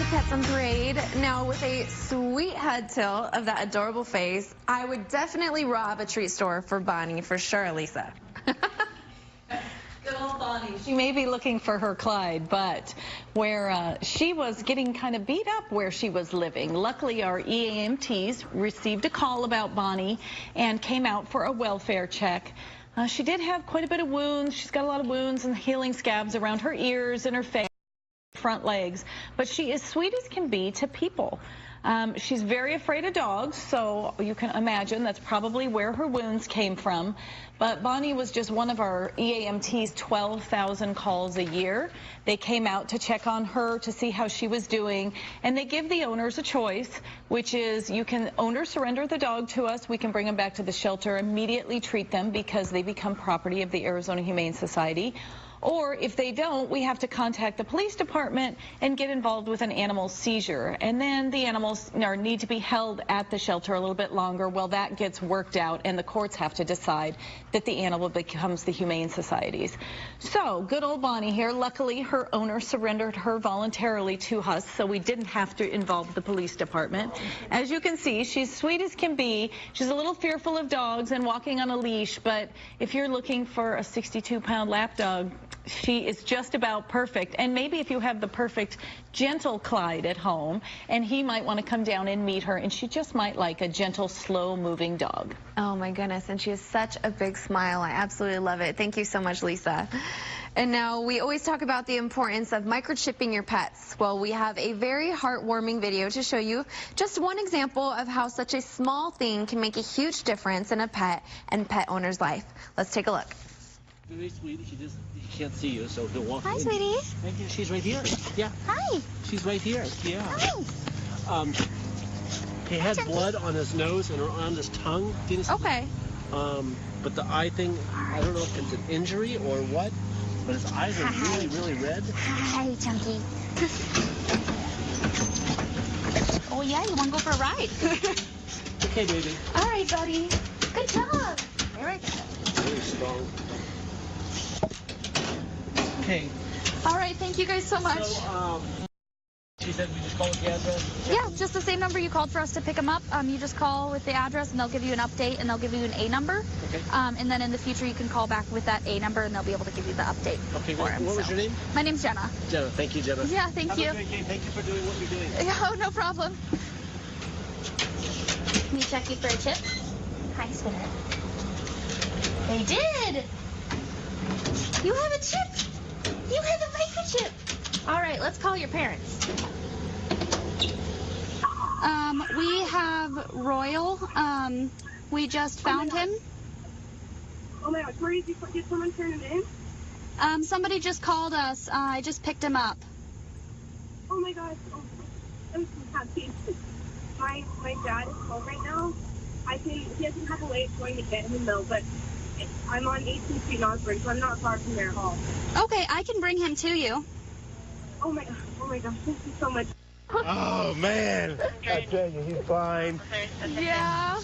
Pets on Parade. Now, with a sweet head tilt of that adorable face, I would definitely rob a treat store for Bonnie, for sure, Lisa. Good old Bonnie. She may be looking for her Clyde, but where she was getting kind of beat up where she was living. Luckily, our EAMTs received a call about Bonnie and came out for a welfare check. She did have quite a bit of wounds. She's got a lot of wounds and healing scabs around her ears and her face, front legs, but she is sweet as can be to people. She's very afraid of dogs, so you can imagine that's probably where her wounds came from. But Bonnie was just one of our EAMT's 12,000 calls a year. They came out to check on her to see how she was doing, and they give the owners a choice, which is you can owner surrender the dog to us. We can bring them back to the shelter, immediately treat them because they become property of the Arizona Humane Society. Or if they don't, we have to contact the police department and get involved with an animal seizure. And then the animals need to be held at the shelter a little bit longer while that gets worked out, and the courts have to decide that the animal becomes the Humane Society's. So good old Bonnie here. Luckily, her owner surrendered her voluntarily to us, so we didn't have to involve the police department. As you can see, she's sweet as can be. She's a little fearful of dogs and walking on a leash, but if you're looking for a 62-pound lap dog, she is just about perfect. And maybe if you have the perfect gentle Clyde at home, and he might want to come down and meet her, and she just might like a gentle, slow-moving dog. Oh my goodness, and she has such a big smile. I absolutely love it. Thank you so much, Lisa. And now we always talk about the importance of microchipping your pets. Well, we have a very heartwarming video to show you just one example of how such a small thing can make a huge difference in a pet and pet owner's life. Let's take a look. Very sweet. He can't see you, so he'll walk. Hi, in. sweetie. Thank you. She's right here. Yeah. Hi. She's right here. Yeah. Hi. He has blood on his nose and on his tongue. Okay. But the eye thing, I don't know if it's an injury or what, but his eyes are really, really red. Hi, Chunky. Oh, yeah? You want to go for a ride? Okay, baby. All right, buddy. Good job. All right. Very strong. Okay. All right, thank you guys so much. So, she said we just call with the address? Yeah, just the same number you called for us to pick them up. You just call with the address, and they'll give you an update, and they'll give you an A number. Okay. And then in the future, you can call back with that A number, and they'll be able to give you the update. Okay, for him. what was your name? My name's Jenna. Jenna. Thank you, Jenna. Yeah, thank you. Have a great day. Thank you for doing what you're doing. Oh, no problem. Can you check you for a chip? Hi, sweetheart. They did! You have a chip! You have a microchip! All right, let's call your parents. We have Royal. We just found him. Oh my gosh, where did someone turn him in? Somebody just called us. I just picked him up. Oh my gosh, I'm so happy. My dad is home right now. He doesn't have a way of going to get him though, but I'm on 18th Street in Osborne, so I'm not far from there at all. Okay, I can bring him to you. Oh my gosh, thank you so much. Oh, man. I tell you, he's fine. Yeah.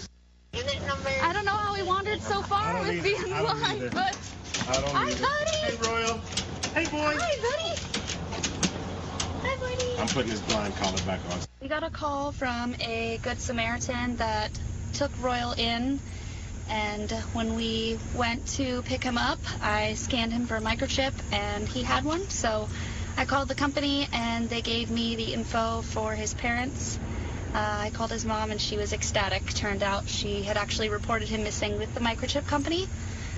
I don't know how he wandered so far with being blind, but... Hi, buddy. Hey, Royal. Hey, boy. Hi, buddy. Hi, buddy. I'm putting his blind collar back on. We got a call from a Good Samaritan that took Royal in, and when we went to pick him up, I scanned him for a microchip, and he had one, so I called the company, and they gave me the info for his parents. I called his mom, and she was ecstatic. Turned out she had actually reported him missing with the microchip company.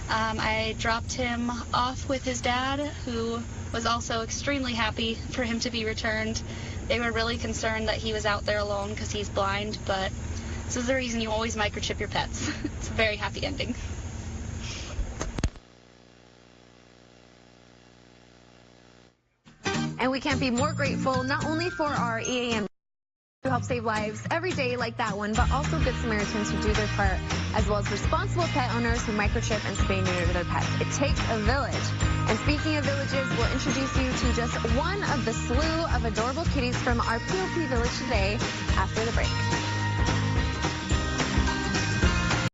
I dropped him off with his dad, who was also extremely happy for him to be returned. They were really concerned that he was out there alone because he's blind, but this is the reason you always microchip your pets. It's a very happy ending. And we can't be more grateful not only for our EAM who help save lives every day like that one, but also Good Samaritans who do their part, as well as responsible pet owners who microchip and spay neuter their pets. It takes a village. And speaking of villages, we'll introduce you to just one of the slew of adorable kitties from our POP village today after the break.